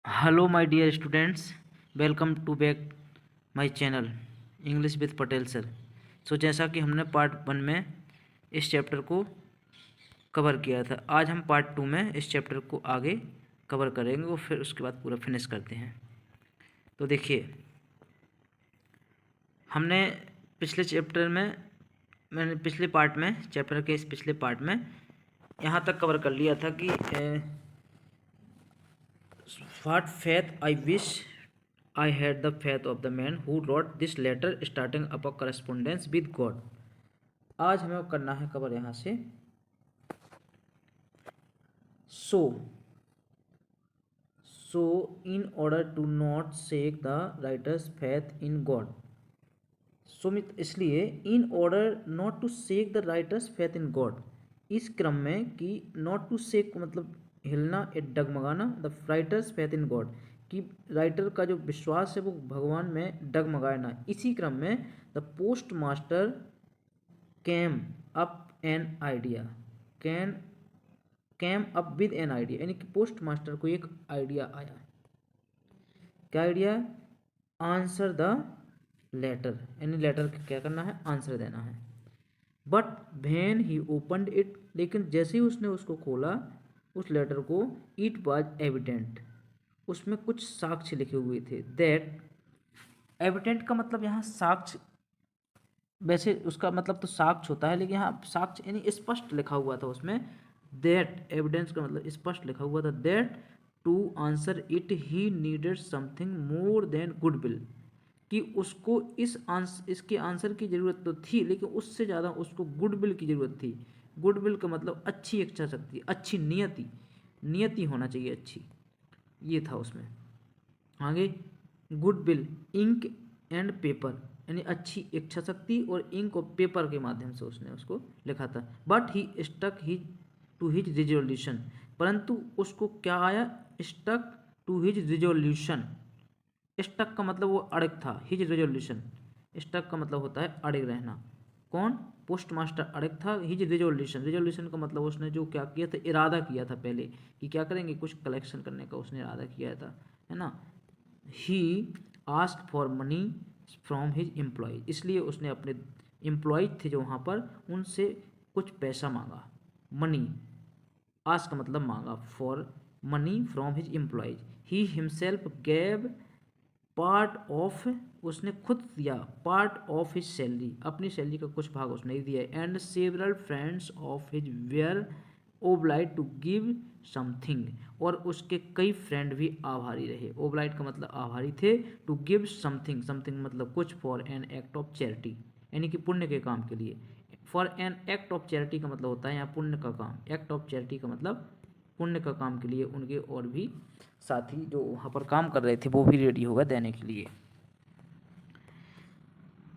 Hello my dear students, welcome to back my channel English with Patel sir. जैसा कि हमने part 1 में इस चैप्टर को कवर किया था, आज हम पार्ट 2 में इस चैप्टर को आगे कवर करेंगे और फिर उसके बाद पूरा फिनिश करते हैं। तो देखिए, हमने पिछले चैप्टर में मैंने पिछले पार्ट में चैप्टर के इस पिछले पार्ट में यहाँ तक कवर कर लिया था कि What faith I wish I had the faith of the man who wrote this letter starting up a correspondence with God। आज हमें करना है कवर यहाँ से। So in order to not shake the writer's faith in God, इसलिए in order not to shake the writer's faith in God, इस क्रम में कि नॉट टू शेक मतलब हिलना, डगमगाना, the writer's faith in God कि राइटर का जो विश्वास है वो भगवान में डगमगाए ना, इसी क्रम में the post master cam up an idea cam up with an idea, यानी कि पोस्ट मास्टर को एक आइडिया आया। क्या आइडिया? आंसर द लेटर, यानी लेटर क्या करना है? आंसर देना है। But when he opened it, लेकिन जैसे ही उसने उसको खोला उस लेटर को, इट वाज एविडेंट, उसमें कुछ साक्ष्य लिखे हुए थे। दैट एविडेंट का मतलब यहाँ साक्ष्य, वैसे उसका मतलब तो साक्ष्य होता है, लेकिन यहाँ साक्ष्य यानी स्पष्ट लिखा हुआ था उसमें। दैट एविडेंस का मतलब स्पष्ट लिखा हुआ था। That to answer it he needed something more than goodwill, कि उसको इसके आंसर की ज़रूरत तो थी, लेकिन उससे ज़्यादा उसको गुडविल की ज़रूरत थी। गुडविल का मतलब अच्छी इच्छा शक्ति, अच्छी नियति होना चाहिए अच्छी, ये था उसमें। आगे गुडविल, इंक एंड पेपर, यानी अच्छी इच्छा शक्ति और इंक और पेपर के माध्यम से उसने उसको लिखा था। But he stuck to his resolution, परंतु उसको क्या आया? Stuck to his resolution. Stuck का मतलब वो अड़ग था, हिज रिजोल्यूशन, स्टक का मतलब होता है अड़ग रहना। कौन? पोस्ट मास्टर अड़ग था। हिज रिजोल्यूशन का मतलब उसने जो क्या किया था, इरादा किया था पहले कि क्या करेंगे, कुछ कलेक्शन करने का उसने इरादा किया था, है ना। He ask for money from his employ, इसलिए उसने अपने एम्प्लॉय थे जो वहाँ पर, उनसे कुछ पैसा मांगा। मनी, आस्क का मतलब मांगा, for money from his employees. He himself gave part of, उसने खुद दिया पार्ट ऑफ हिज सैलरी, अपनी सैलरी का कुछ भाग उसने दिया। And several friends of his were obliged to give something, और उसके कई फ्रेंड भी आभारी रहे। ओब्लाइट का मतलब आभारी थे, टू गिव समथिंग, समथिंग मतलब कुछ, for an act of charity, यानी कि पुण्य के काम के लिए। For an act of charity का मतलब होता है यहाँ पुण्य का काम, एक्ट ऑफ चैरिटी का मतलब पुण्य का काम के लिए उनके और भी साथी जो वहाँ पर काम कर रहे थे वो भी रेडी होगा देने के लिए।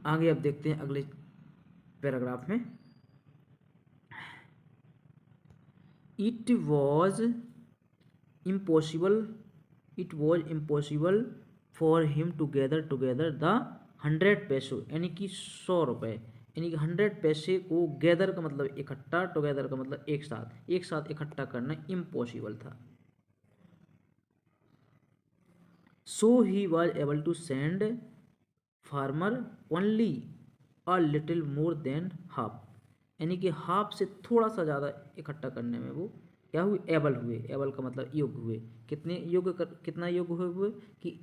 आगे अब देखते हैं अगले पैराग्राफ में। It was impossible for him to gather the 100 पैसों, यानी कि 100 रुपये, यानी कि 100 पैसे को गैदर का मतलब इकट्ठा, टुगेदर का मतलब एक साथ इकट्ठा करना इम्पॉसिबल था। So he was able to send farmer only a little more than half, यानी कि हाफ से थोड़ा सा ज़्यादा इकट्ठा करने में वो क्या हुए? एबल हुए। एबल का मतलब योग्य हुए। कितना योग्य हुए कि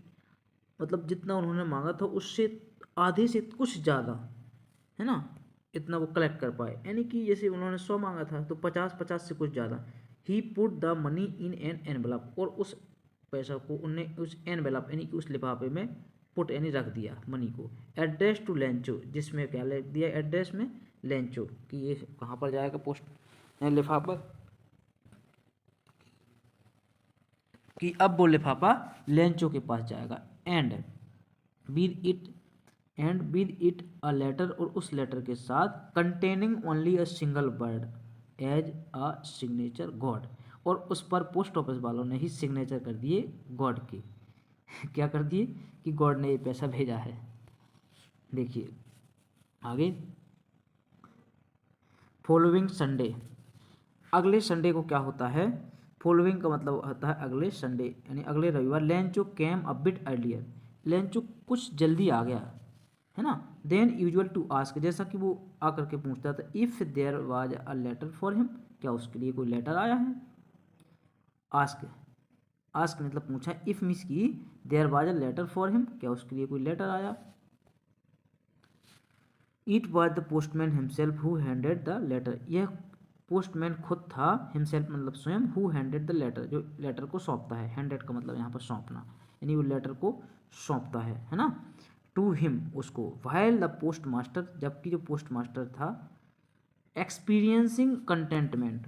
मतलब जितना उन्होंने मांगा था उससे आधे से कुछ ज़्यादा, है ना, इतना वो कलेक्ट कर पाए। यानी कि जैसे उन्होंने 100 मांगा था तो 50 से कुछ ज़्यादा। He put the money in an envelope, और उस पैसा को उनने उस एनवेलप यानी कि उस लिफाफे में पुट यानी रख दिया मनी को। एड्रेस टू लेंचो, जिसमें क्या लिख दिया एड्रेस में? लेंचो, कि ये कहाँ पर जाएगा पोस्ट लिफाफा, कि अब वो लिफाफा लेंचो के पास जाएगा। With it with it a letter, और उस लेटर के साथ containing only a single word as a signature God, और उस पर पोस्ट ऑफिस वालों ने ही सिग्नेचर कर दिए गॉड के। क्या कर दिए? कि गॉड ने ये पैसा भेजा है। देखिए आगे, फॉलोइंग संडे, अगले संडे को क्या होता है? फॉलोइंग का मतलब होता है अगले संडे यानी अगले रविवार। Lencho came a bit earlier, Lencho कुछ जल्दी आ गया, है ना। देन यूजुअल टू आस्क, जैसा कि वो आकर के पूछता था, if there was a letter for him, क्या उसके लिए कोई लेटर आया है। आस्क, आस्क मतलब पूछा, इफ़ मिस की there was a letter for him, क्या उसके लिए कोई लेटर आया। It was the postman himself who handed the letter, यह पोस्टमैन खुद था, हिमसेल्फ मतलब स्वयं, हु हैंडेड द लेटर, जो लेटर को सौंपता है। हैंडेड का मतलब यहाँ पर सौंपना, यानी वो लेटर को सौंपता है ना। टू हिम, उसको। वाइल द पोस्ट मास्टर, जबकि जो पोस्ट मास्टर था, एक्सपीरियंसिंग कंटेंटमेंट,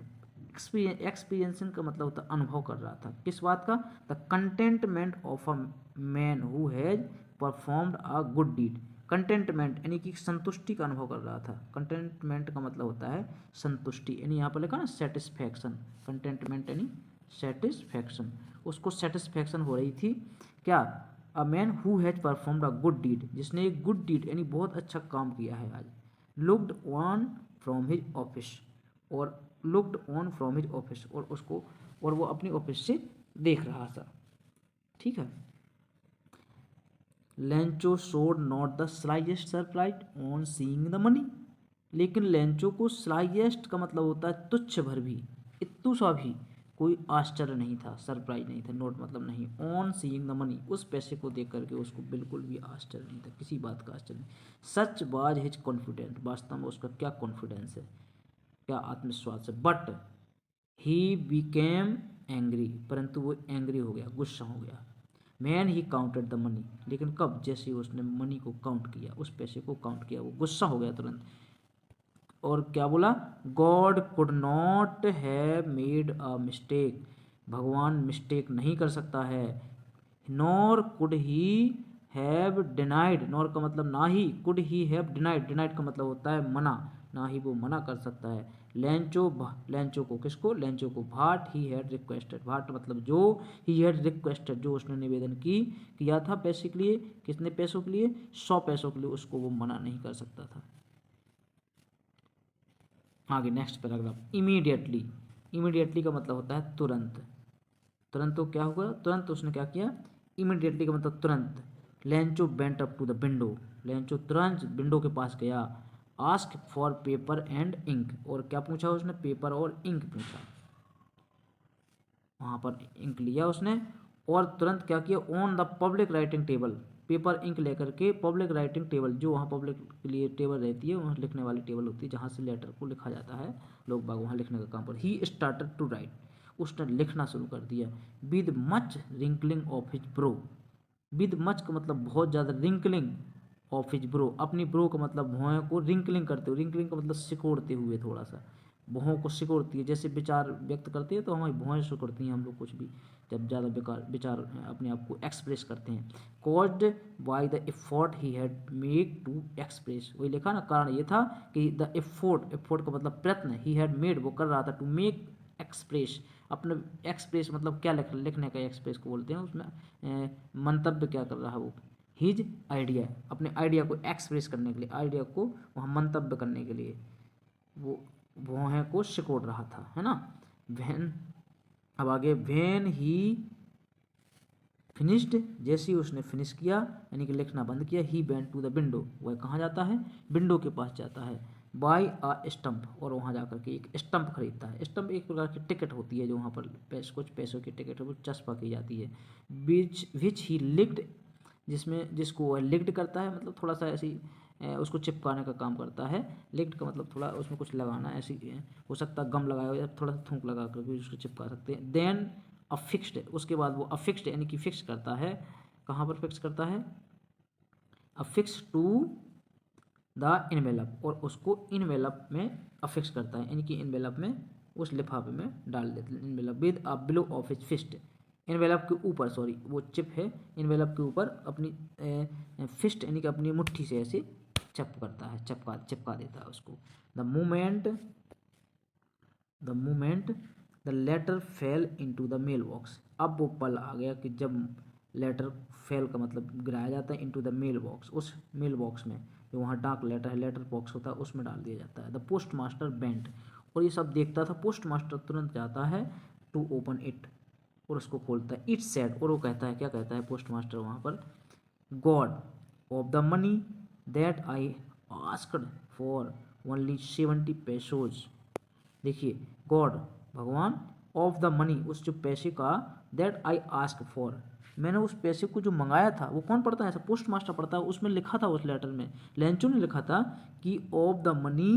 एक्सपीरियंसिंग का मतलब होता अनुभव कर रहा था, किस बात का, the contentment of a man who has performed a good deed. Contentment यानी कि संतुष्टि का अनुभव कर रहा था। कंटेंटमेंट का मतलब होता है संतुष्टि, यानी यहाँ पर लिखा ना सेटिस्फैक्शन, कंटेंटमेंट यानी सेटिस्फैक्शन, उसको सेटिस्फैक्शन हो रही थी। क्या, a man who has performed a good deed, जिसने एक गुड डीड यानी बहुत अच्छा काम किया है आज। Looked on from his office, और looked on from his office, और उसको, और वो अपनी ऑफिस से देख रहा था, ठीक है। Lencho showed not the slightest surprise on seeing the money, लेकिन लेंचो को स्लाइएस्ट का मतलब होता है तुच्छ भर भी, इत्तू सा भी कोई आश्चर्य नहीं था, सरप्राइज नहीं था, नोट मतलब नहीं, ऑन सीइंग द मनी, उस पैसे को देख करके उसको बिल्कुल भी आश्चर्य नहीं था, किसी बात का आश्चर्य नहीं। सच वाज हिज कॉन्फिडेंट, वास्तव में उसका क्या कॉन्फिडेंस है, क्या आत्मविश्वास है। बट ही बिकेम एंग्री, परंतु वो एंग्री हो गया, गुस्सा हो गया। Man he counted the money, लेकिन कब, जैसे ही उसने मनी को काउंट किया, उस पैसे को काउंट किया, वो गुस्सा हो गया तुरंत। और क्या बोला, God could not have made a mistake, भगवान मिस्टेक नहीं कर सकता है। Nor could he have denied, nor का मतलब ना ही, could he have denied, denied का मतलब होता है मना, ना ही वो मना कर सकता है। लेंचो, लेंचो को, किसको, लेंचो को, भाट ही हैड रिक्वेस्टेड, भाट मतलब जो, ही हैड रिक्वेस्टेड जो उसने निवेदन किया था पैसे के लिए, कितने पैसों के लिए, 100 पैसों के लिए, उसको वो मना नहीं कर सकता था। आगे नेक्स्ट पैराग्राफ, इमीडिएटली, इमीडिएटली का मतलब होता है तुरंत, तुरंत तो क्या हुआ, तुरंत उसने क्या किया, इमीडिएटली का मतलब तुरंत। Lencho bent up to the window, Lencho तुरंत विंडो के पास गया। Ask for paper and ink, और क्या पूछा उसने, पेपर और इंक पूछा, वहाँ पर इंक लिया उसने, और तुरंत क्या किया, on the public writing table, paper ink लेकर के पब्लिक राइटिंग टेबल, जो वहाँ पब्लिक के लिए टेबल रहती है, वहाँ लिखने वाली टेबल होती है, जहाँ से लेटर को लिखा जाता है, लोग बाग वहाँ लिखने का काम पर, ही स्टार्टेड टू राइट, उसने लिखना शुरू कर दिया। With much wrinkling of his bro, with much का मतलब बहुत ज़्यादा, रिंकलिंग ऑफ हिज ब्रो, अपनी ब्रो का मतलब भौहें को रिंकलिंग करते हुए, रिंकलिंग का मतलब सिकोड़ते हुए, थोड़ा सा भौहों को सिकोड़ती है, जैसे विचार व्यक्त करते हैं तो हमारी भौहें सिकोड़ती हैं हम लोग, कुछ भी जब ज़्यादा बेकार विचार अपने आप को एक्सप्रेस करते हैं। Caused by the effort he had made to express, वही लिखा ना, कारण ये था कि द एफर्ट, एफर्ट का मतलब प्रयत्न, ही हैड मेड वो कर रहा था, टू मेक एक्सप्रेस, अपने एक्सप्रेस मतलब क्या लिखने का, एक्सप्रेस को बोलते हैं, उसमें मंतव्य क्या कर रहा है वो, हिज आइडिया, अपने आइडिया को एक्सप्रेस करने के लिए, आइडिया को वहाँ मंतव्य करने के लिए वो भौहें को सिकोड़ रहा था, है ना। वैन, अब आगे, वैन ही फिनिश्ड, जैसे ही उसने फिनिश किया यानी कि लिखना बंद किया, he went to the window, वह कहाँ जाता है, विंडो के पास जाता है। बाय अ स्टम्प, और वहाँ जाकर के एक स्टम्प खरीदता है। स्टम्प एक प्रकार की टिकट होती है, जो वहाँ पर कुछ पैसों की टिकट है, वो चस्पा की जाती है। विच ही लिक्ड, जिसमें, जिसको वह लिक्ड करता है, मतलब थोड़ा सा ऐसी उसको चिपकाने का काम करता है। लिक्ड का मतलब थोड़ा उसमें कुछ लगाना, ऐसी हो सकता है गम लगाया हो या थोड़ा सा थूक लगा कर भी उसको चिपका सकते हैं। देन अफिक्स्ड, उसके बाद वो अफिक्स्ड यानी कि फिक्स करता है, कहाँ पर फिक्स करता है, अफिक्स टू द इनवेलप, और उसको इनवेलप में अफिक्स करता है, यानी कि इनवेलप में, उस लिफाफे में डाल देते हैं, envelope with a blow of his fist, envelope के ऊपर, सॉरी वो चिप है, इनवेलप के ऊपर अपनी फिस्ट यानी कि अपनी मुट्ठी से ऐसे चप करता है, चिपका देता है उसको। The moment the letter fell into the mail box, अब वो पल आ गया कि जब लेटर फेल का मतलब गिराया जाता है, इनटू द मेल बॉक्स, उस मेल बॉक्स में, जो वहाँ डाक लेटर है, लेटर बॉक्स होता है, उसमें डाल दिया जाता है। द पोस्ट मास्टर बेंट, और ये सब देखता था, पोस्ट मास्टर तुरंत जाता है टू ओपन इट, और उसको खोलता है। इट सेड, और वो कहता है, क्या कहता है पोस्ट मास्टर वहाँ पर, God of the money that I asked for only 70 पेसोज। देखिए, गॉड भगवान, ऑफ द मनी उस जो पैसे का, दैट आई आस्क फॉर मैंने उस पैसे को जो मंगाया था, वो कौन पढ़ता है ऐसा, पोस्ट मास्टर पढ़ता है। उसमें लिखा था, उस लेटर में लेंचो ने लिखा था कि of the money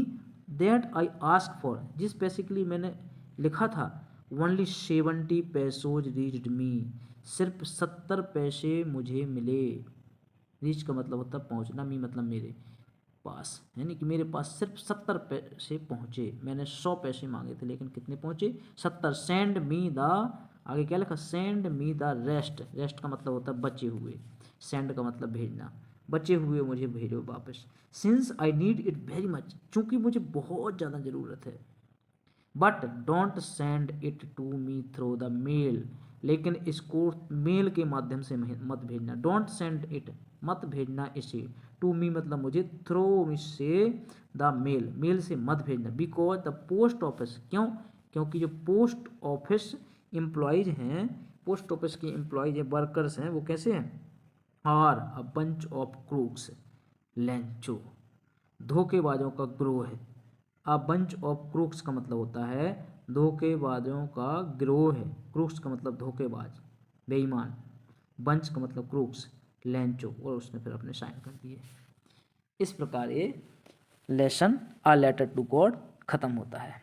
that I ask for, जिस पैसे के लिए मैंने लिखा था, ओनली 70 पेसोज रीच्ड मी, सिर्फ 70 पैसे मुझे मिले। रीच का मतलब होता है पहुंचना, मी मतलब मेरे पास, यानी कि मेरे पास सिर्फ 70 पैसे पहुँचे। मैंने 100 पैसे मांगे थे लेकिन कितने पहुँचे, 70। सेंड मी द, आगे क्या लिखा, send me the rest, rest का मतलब होता है बचे हुए, सेंड का मतलब भेजना, बचे हुए मुझे भेजो वापस। Since I need it very much, चूँकि मुझे बहुत ज़्यादा ज़रूरत है। But don't send it to me through the mail, लेकिन इसको मेल के माध्यम से मत भेजना। डोंट सेंड इट, मत भेजना इसे, टू मी मतलब मुझे, थ्रू से द मेल, मेल से मत भेजना। बिकॉज द पोस्ट ऑफिस, क्यों, क्योंकि जो पोस्ट ऑफिस एम्प्लॉयज़ हैं, पोस्ट ऑफिस के एम्प्लॉयज़ हैं, वर्कर्स हैं, वो कैसे हैं, are a bunch of crooks, Lencho, धोखेबाजों का ग्रोह है। अ बंच ऑफ क्रूक्स का मतलब होता है धोखेबाजों का गिरोह है। क्रूक्स का मतलब धोखेबाज, बेईमान, बंच का मतलब क्रूक्स, लेंचो, और उसने फिर अपने साइन कर दिए। इस प्रकार ये lesson a letter to God खत्म होता है।